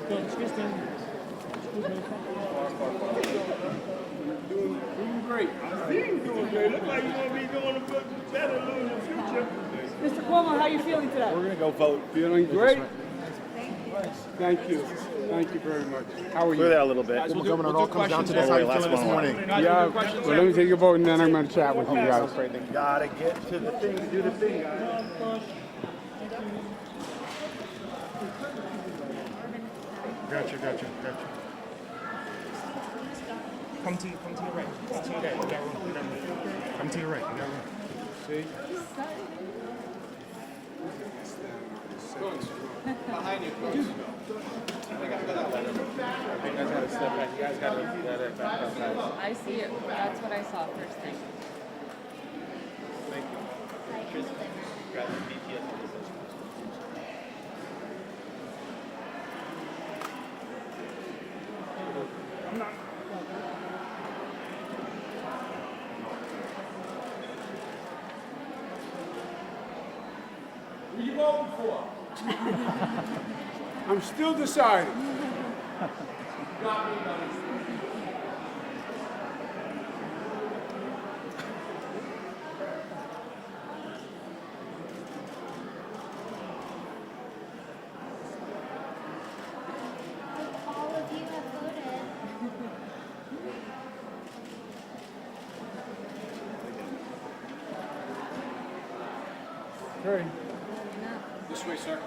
Doing great. I see you doing great. Look like you're going to be doing a bit better in the future. Mr. Cuomo, how are you feeling today? We're going to go vote. Feeling great. Thank you. Thank you very much. How are you? We're there a little bit. Governor, it all comes down to this. How you feeling this morning? Yeah, well, let me take a vote and then I'm going to chat with you guys. Gotta get to the thing to do the thing, guys. Gotcha. Come to your right. Come to your right. You got room. Come to your right. You got room. See? Behind you, coach. You guys gotta step back. You guys gotta let it back up, guys. I see it. That's what I saw first thing. Thank you. Grab the BTS. Who you voting for? I'm still deciding. All of you have voted. Okay. This way, sir.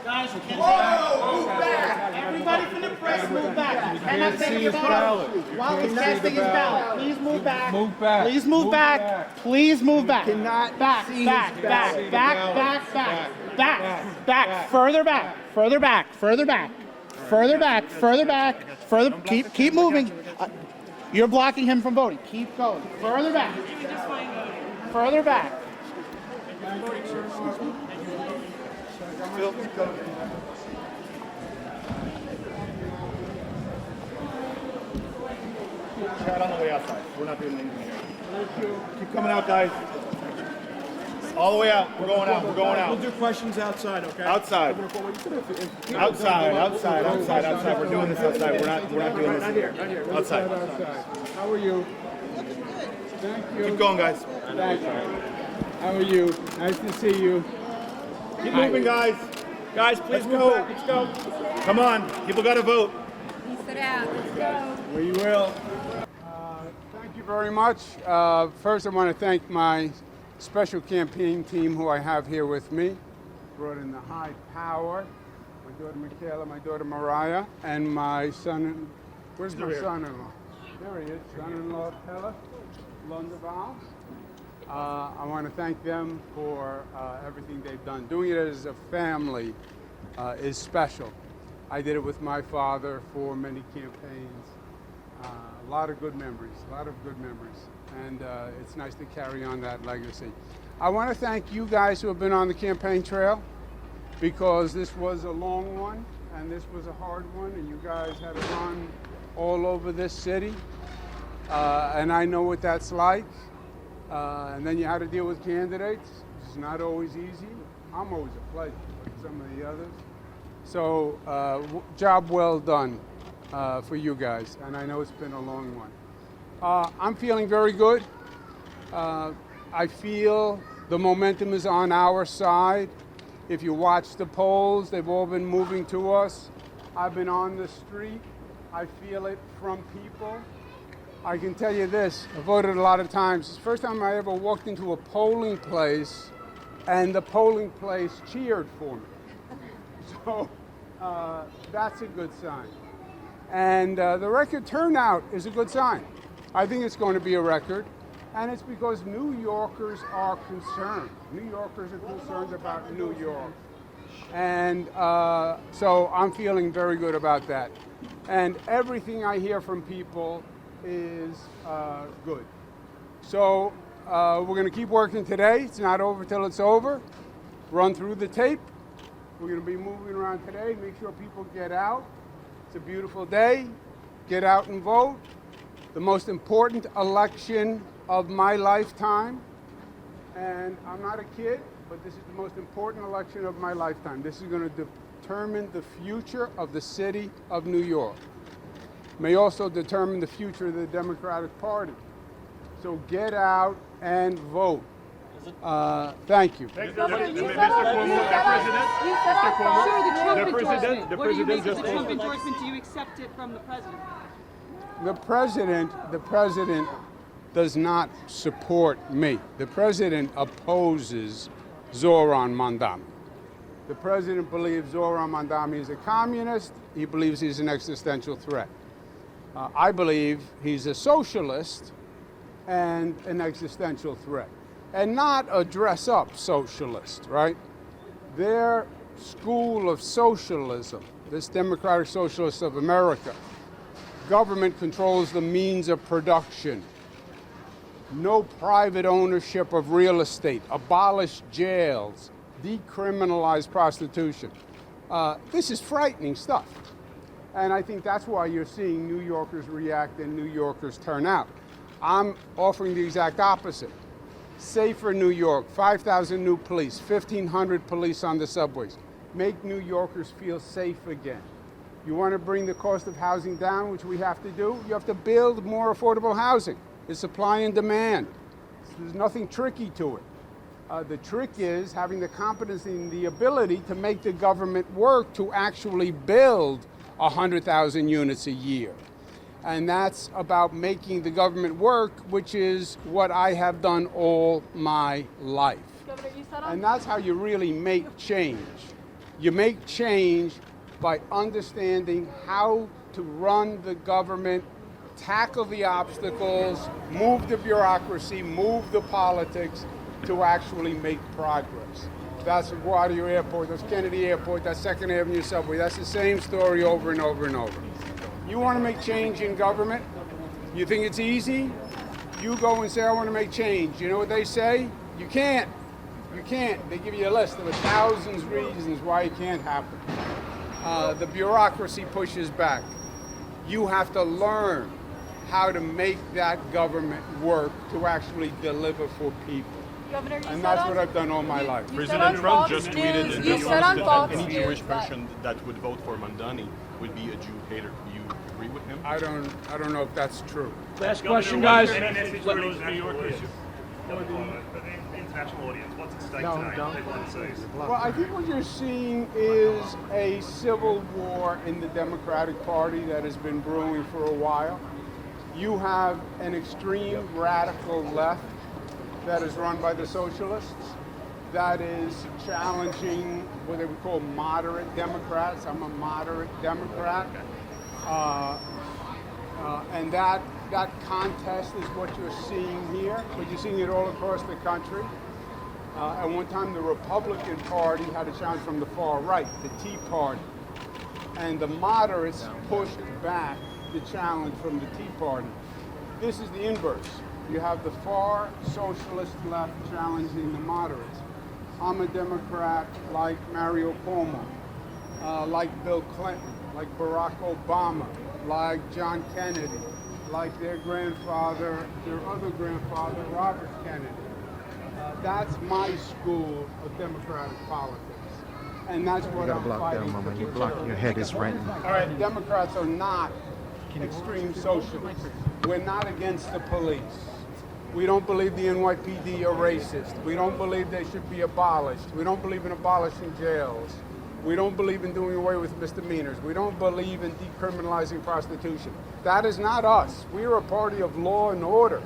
Guys, move back! Everybody from the press, move back. You cannot take your ballot. While he's casting his ballot, please move back. Move back. Please move back. Please move back. Cannot Back, see back, his back, ballot. back, further back, further back, further back, further back, further back, further. Keep moving. You're blocking him from voting. Keep going. Further back. Further back. Chat on the way outside. We're not doing anything here. Keep coming out, guys. All the way out. We're going out. We're going out. We'll do questions outside, okay? Outside. Outside. We're doing this outside. We're not doing this here. Outside. How are you? Thank you. Keep going, guys. Thank you. How are you? Nice to see you. Keep moving, guys. Guys, please go. Let's go. Come on. People got to vote. Sit out. Let's go. We will. Thank you very much. First, I want to thank my special campaign team who I have here with me. Brought in the high power. My daughter Michaela, my daughter Mariah, and my son. Where's my son-in-law? There he is. Son-in-law Pella Lundaval. I want to thank them for everything they've done. Doing it as a family is special. I did it with my father for many campaigns. A lot of good memories, and it's nice to carry on that legacy. I want to thank you guys who have been on the campaign trail, because this was a long one, and this was a hard one, and you guys had to run all over this city, and I know what that's like. And then you had to deal with candidates. It's not always easy. I'm always a pleasure, like some of the others. So, job well done for you guys, and I know it's been a long one. I'm feeling very good. I feel the momentum is on our side. If you watch the polls, they've all been moving to us. I've been on the street. I feel it from people. I can tell you this, I voted a lot of times. It's the first time I ever walked into a polling place and the polling place cheered for me. So that's a good sign. And the record turnout is a good sign. I think it's going to be a record. And it's because New Yorkers are concerned. New Yorkers are concerned about New York. And so I'm feeling very good about that. And everything I hear from people is good. So we're going to keep working today. It's not over till it's over. Run through the tape. We're going to be moving around today. Make sure people get out. It's a beautiful day. Get out and vote. The most important election of my lifetime. And I'm not a kid, but this is the most important election of my lifetime. This is going to determine the future of the city of New York. May also determine the future of the Democratic Party. So get out and vote. Thank you. Governor, you said the Trump endorsement. the What do you make president of the Trump endorsement? Do you accept it from the president? The president does not support me. The president opposes Zohran Mamdani. The president believes Zohran Mamdani is a communist. He believes he's an existential threat. I believe he's a socialist and an existential threat, and not a dress-up socialist, right? Their school of socialism, this Democratic Socialists of America, government controls the means of production. No private ownership of real estate, abolish jails, decriminalize prostitution. This is frightening stuff. And I think that's why you're seeing New Yorkers react and New Yorkers turn out. I'm offering the exact opposite. Safer New York, 5,000 new police, 1,500 police on the subways. Make New Yorkers feel safe again. You want to bring the cost of housing down, which we have to do? You have to build more affordable housing. It's supply and demand. There's nothing tricky to it. The trick is having the competence and the ability to make the government work to actually build 100,000 units a year. And that's about making the government work, which is what I have done all my life. Governor, you said And that's how you really make change. You make change by understanding how to run the government, tackle the obstacles, move the bureaucracy, move the politics to actually make progress. That's LaGuardia Airport, that's Kennedy Airport, that's 2nd Avenue subway. That's the same story over and over and over. You want to make change in government? You think it's easy? You go and say, I want to make change. You know what they say? You can't. You can't. They give you a list of 1,000 reasons why it can't happen. The bureaucracy pushes back. You have to learn how to make that government work to actually deliver for people. Governor, you And said that's on- what I've done all my life. you said on Fox News- you said on Fox any News Jewish that- person that would vote for Mamdani would be a Jew hater. Do you agree with him? I don't know if that's true. Last question, guys. Any message for those New Yorkers? For the international audience, what's at stake tonight? They want to say. Well, I think what you're seeing is a civil war in the Democratic Party that has been brewing for a while. You have an extreme radical left that is run by the Socialists that is challenging what they would call moderate Democrats. I'm a moderate Democrat. And that contest is what you're seeing here, but you're seeing it all across the country. At one time, the Republican Party had a challenge from the far right, the Tea Party. And the moderates pushed back the challenge from the Tea Party. This is the inverse. You have the far socialist left challenging the moderates. I'm a Democrat like Mario Cuomo, like Bill Clinton, like Barack Obama, like John Kennedy, like their grandfather, their other grandfather, Robert Kennedy. That's my school of democratic politics. And that's what I'm fighting for. Your head is renting. All right, Democrats are not extreme socialists. We're not against the police. We don't believe the NYPD are racist. We don't believe they should be abolished. We don't believe in abolishing jails. We don't believe in doing away with misdemeanors. We don't believe in decriminalizing prostitution. That is not us. We are a party of law and order.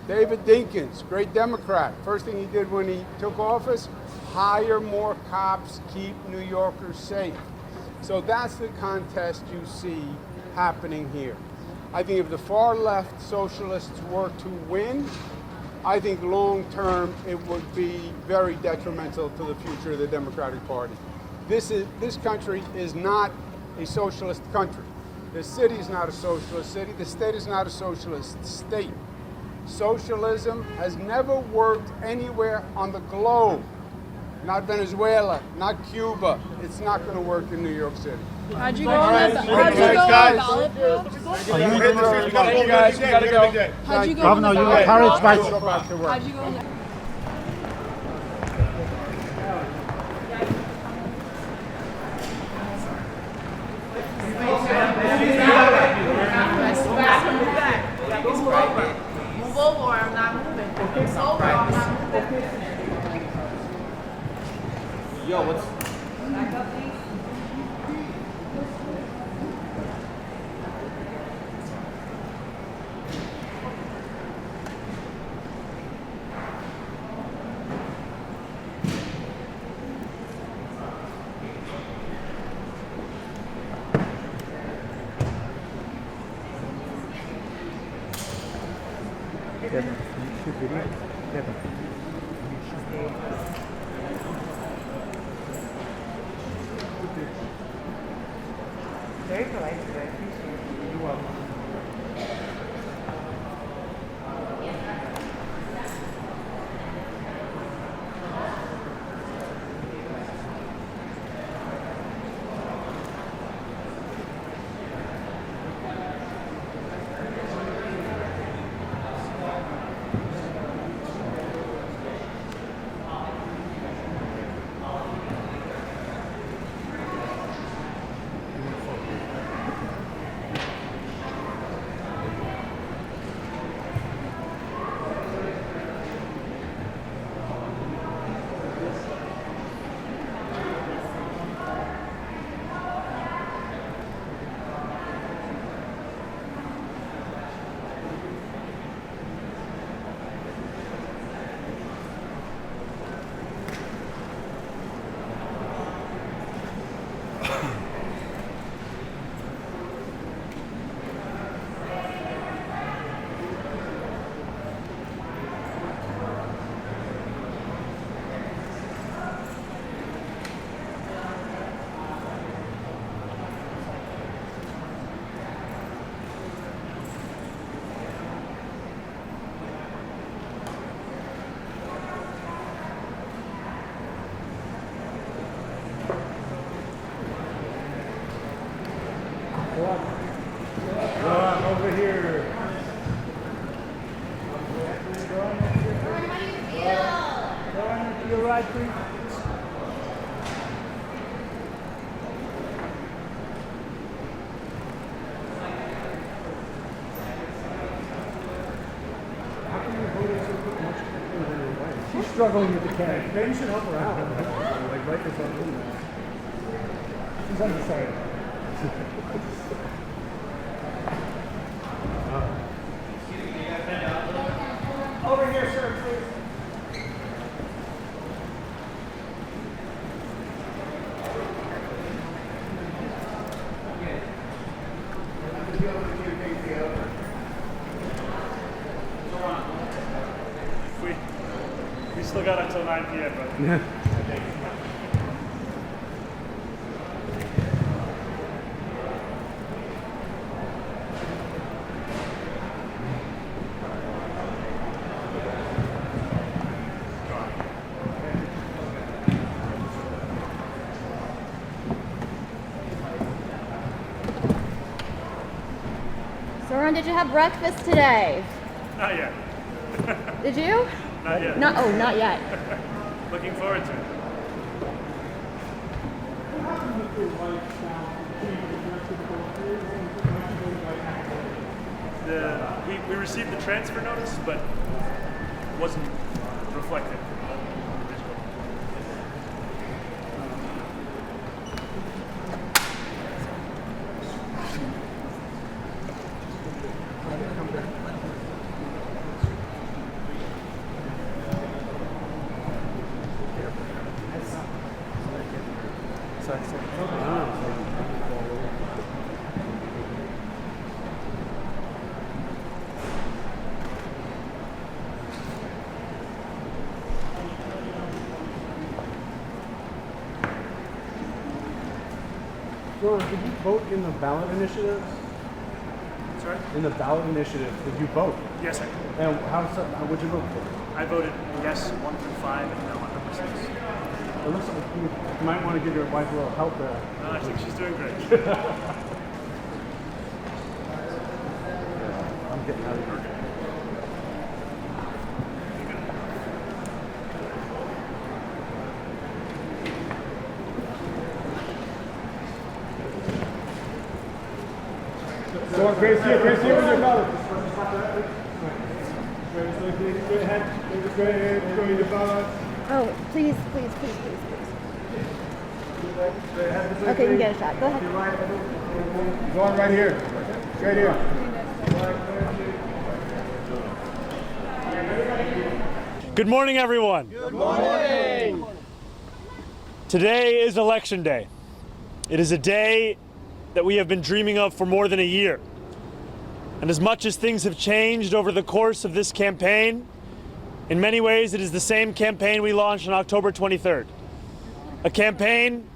David Dinkins, great Democrat. First thing he did when he took office, hire more cops, keep New Yorkers safe. So that's the contest you see happening here. I think if the far left socialists were to win, I think long term it would be very detrimental to the future of the Democratic Party. This country is not a socialist country. The city is not a socialist city. The state is not a socialist state. Socialism has never worked anywhere on the globe. Not Venezuela, not Cuba. It's not going to work in New York City. How'd you go on the ballot? Guys, we gotta go. How'd you go on Governor, the you ballot? encouraged by... How'd you go on the Move over or I'm not moving. Move over or I'm not moving. Yo, what's... Back up, please. Very polite today. I appreciate it. You're welcome. Over here. To your right, please. She's struggling with the cat. Maybe you should help her out. Like, write yourself in there. She's undecided. Over here, sir, please. We still got until 9 p.m., but Zohran, did you have breakfast today? not yet. Did you? Not yet. Not yet. Looking forward to it. We received the transfer notice, but wasn't reflected. Did you vote in the ballot initiative? Sorry? In the ballot initiative, did you vote? Yes, I did. And what'd you vote for? I voted yes 1 through 5 and no on number 6. It looks like you might want to give your wife a little help there. No, I think she's doing great. I'm getting out of here. Great to see you with your ballot. Oh, please. Okay, you can get a shot. Go ahead. Going right here. Right here. Good morning, everyone. Good morning. Today is Election Day. It is a day that we have been dreaming of for more than a year. And as much as things have changed over the course of this campaign, in many ways it is the same campaign we launched on October 23rd. A campaign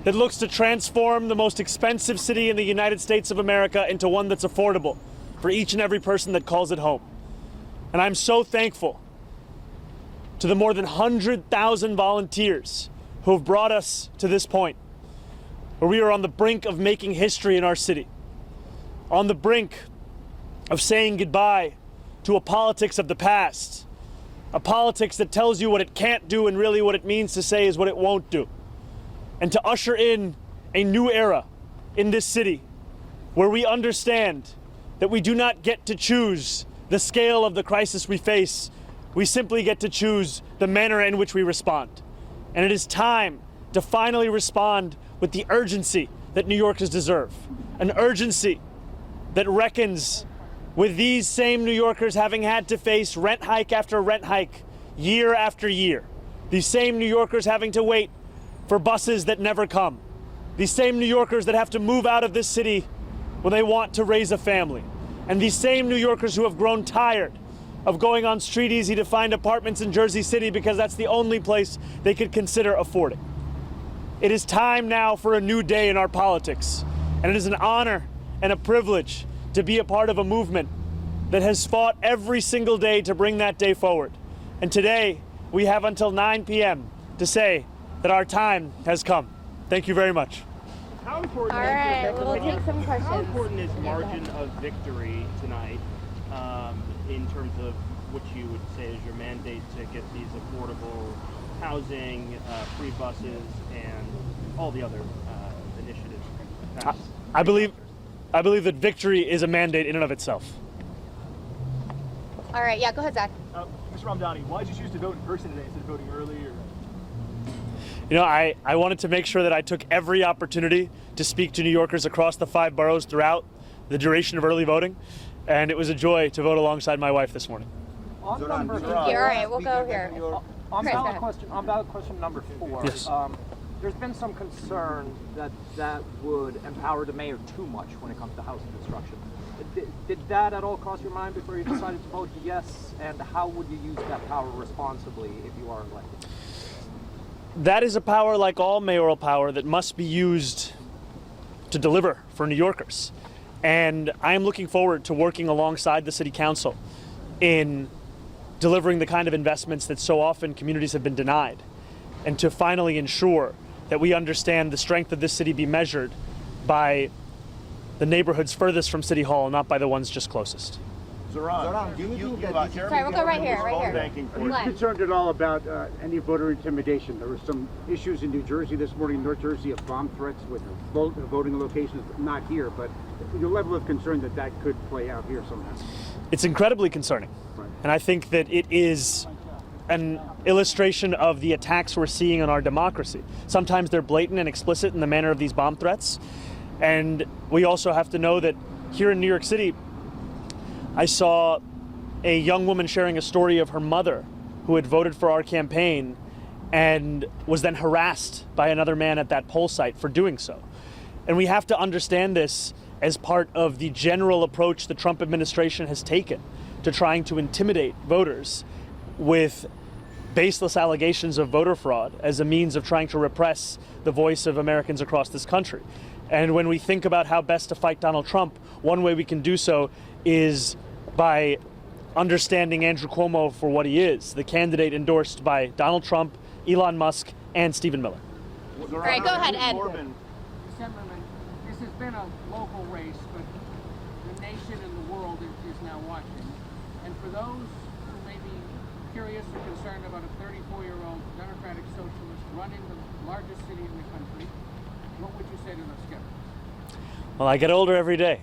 that looks to transform the most expensive city in the United States of America into one that's affordable for each and every person that calls it home. And I'm so thankful to the more than 100,000 volunteers who have brought us to this point, where we are on the brink of making history in our city, on the brink of saying goodbye to a politics of the past, a politics that tells you what it can't do and really what it means to say is what it won't do, and to usher in a new era in this city where we understand that we do not get to choose the scale of the crisis we face. We simply get to choose the manner in which we respond. And it is time to finally respond with the urgency that New Yorkers deserve. An urgency that reckons with these same New Yorkers having had to face rent hike after rent hike year after year. These same New Yorkers having to wait for buses that never come. These same New Yorkers that have to move out of this city when they want to raise a family. And these same New Yorkers who have grown tired of going on Street Easy to find apartments in Jersey City because that's the only place they could consider affording. It is time now for a new day in our politics. And it is an honor and a privilege to be a part of a movement that has fought every single day to bring that day forward. And today, we have until 9 p.m. to say that our time has come. Thank you very much. How important All right, we'll take some questions. How important is margin of victory tonight in terms of what you would say is your mandate to get these affordable housing, free buses, and all the other initiatives passed? I believe that victory is a mandate in and of itself. All right, yeah, go ahead, Zach. Mr. Mamdani, why did you choose to vote in person today instead of voting early? You know, I wanted to make sure that I took every opportunity to speak to New Yorkers across the 5 boroughs throughout the duration of early voting, and it was a joy to vote alongside my wife this morning. All right, we'll go here. On ballot question number 4, Yes. There's been some concern that would empower the mayor too much when it comes to housing construction. Did that at all cross your mind before you decided to vote yes? And how would you use that power responsibly if you are elected? That is a power, like all mayoral power, that must be used to deliver for New Yorkers. And I am looking forward to working alongside the City Council in delivering the kind of investments that so often communities have been denied, and to finally ensure that we understand the strength of this city be measured by the neighborhoods furthest from City Hall, not by the ones just closest. Zohran, Sorry, we'll go right here, right here. Are you concerned at all about any voter intimidation? There were some issues in New Jersey this morning, North Jersey, of bomb threats with voting locations, not here, but your level of concern that could play out here somehow? It's incredibly concerning. Right. And I think that it is an illustration of the attacks we're seeing on our democracy. Sometimes they're blatant and explicit in the manner of these bomb threats. And we also have to know that here in New York City, I saw a young woman sharing a story of her mother who had voted for our campaign and was then harassed by another man at that poll site for doing so. And we have to understand this as part of the general approach the Trump administration has taken to trying to intimidate voters with baseless allegations of voter fraud as a means of trying to repress the voice of Americans across this country. And when we think about how best to fight Donald Trump, one way we can do so is by understanding Andrew Cuomo for what he is, the candidate endorsed by Donald Trump, Elon Musk, and Stephen Miller. All right, go ahead, Ed. Assemblyman, this has been a local race, but the nation and the world is now watching. And for those who may be curious or concerned about a 34-year-old Democratic Socialist running the largest city in the country, what would you say to those skeptics? Well, I get older every day.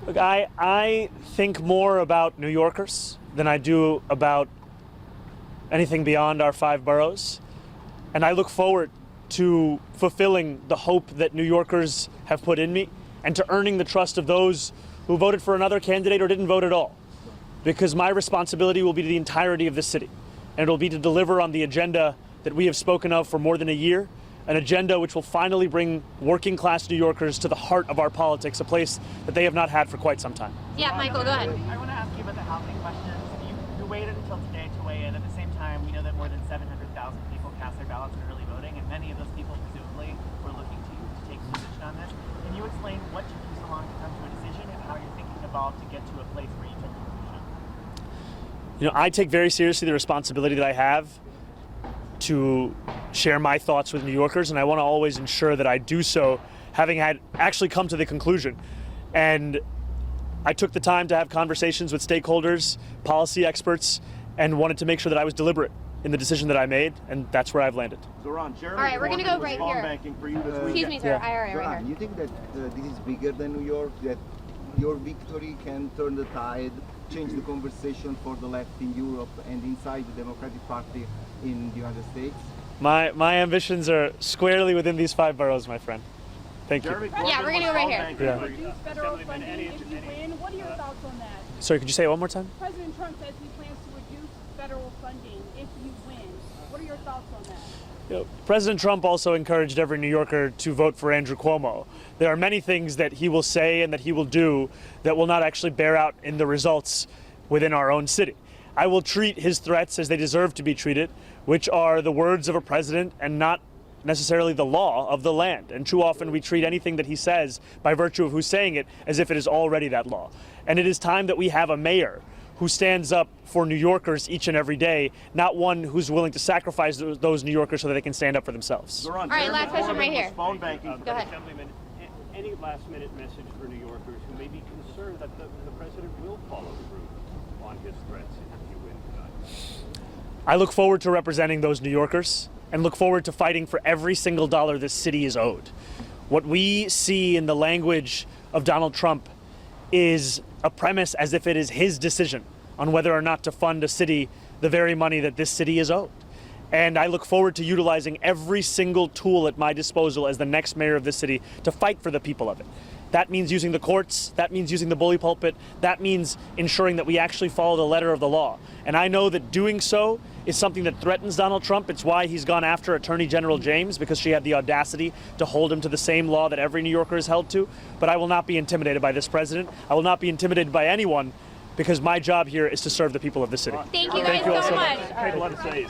Look, I think more about New Yorkers than I do about anything beyond our 5 boroughs. And I look forward to fulfilling the hope that New Yorkers have put in me and to earning the trust of those who voted for another candidate or didn't vote at all. Because my responsibility will be to the entirety of the city. And it will be to deliver on the agenda that we have spoken of for more than a year, an agenda which will finally bring working class New Yorkers to the heart of our politics, a place that they have not had for quite some time. Yeah, Michael, go ahead. I want to ask you about the housing question. You waited until today to weigh in. At the same time, we know that more than 700,000 people cast their ballots in early voting, and many of those people presumably were looking to you to take a position on this. Can you explain what took you so long to come to a decision and how your thinking evolved to get to a place where you took a position? You know, I take very seriously the responsibility that I have to share my thoughts with New Yorkers, and I want to always ensure that I do so having had actually come to the conclusion. And I took the time to have conversations with stakeholders, policy experts, and wanted to make sure that I was deliberate in the decision that I made, and that's where I've landed. Zohran, All right, we're going to go right here. banking for you this Excuse weekend. me, sir. All right, right Zohran, here. you think that this is bigger than New York, that your victory can turn the tide, change the conversation for the left in Europe and inside the Democratic Party in the United States? My ambitions are squarely within these 5 boroughs, my friend. Thank you. Yeah, we're going to go right here. Yeah. Reduce federal funding if you win. What are your thoughts on that? Sorry, could you say it one more time? President Trump says he plans to reduce federal funding if you win. What are your thoughts on that? You know, President Trump also encouraged every New Yorker to vote for Andrew Cuomo. There are many things that he will say and that he will do that will not actually bear out in the results within our own city. I will treat his threats as they deserve to be treated, which are the words of a president and not necessarily the law of the land. And too often we treat anything that he says by virtue of who's saying it as if it is already that law. And it is time that we have a mayor who stands up for New Yorkers each and every day, not one who's willing to sacrifice those New Yorkers so that they can stand up for themselves. All right, last question right here. Phone banking. Go ahead. Assemblyman, any last-minute message for New Yorkers who may be concerned that the president will follow through on his threats if you win tonight? I look forward to representing those New Yorkers and look forward to fighting for every single dollar this city is owed. What we see in the language of Donald Trump is a premise as if it is his decision on whether or not to fund a city the very money that this city is owed. And I look forward to utilizing every single tool at my disposal as the next mayor of this city to fight for the people of it. That means using the courts, that means using the bully pulpit, that means ensuring that we actually follow the letter of the law. And I know that doing so is something that threatens Donald Trump. It's why he's gone after Attorney General James, because she had the audacity to hold him to the same law that every New Yorker is held to. But I will not be intimidated by this president. I will not be intimidated by anyone, because my job here is to serve the people of the city. Thank you guys all so much. I had a lot to say.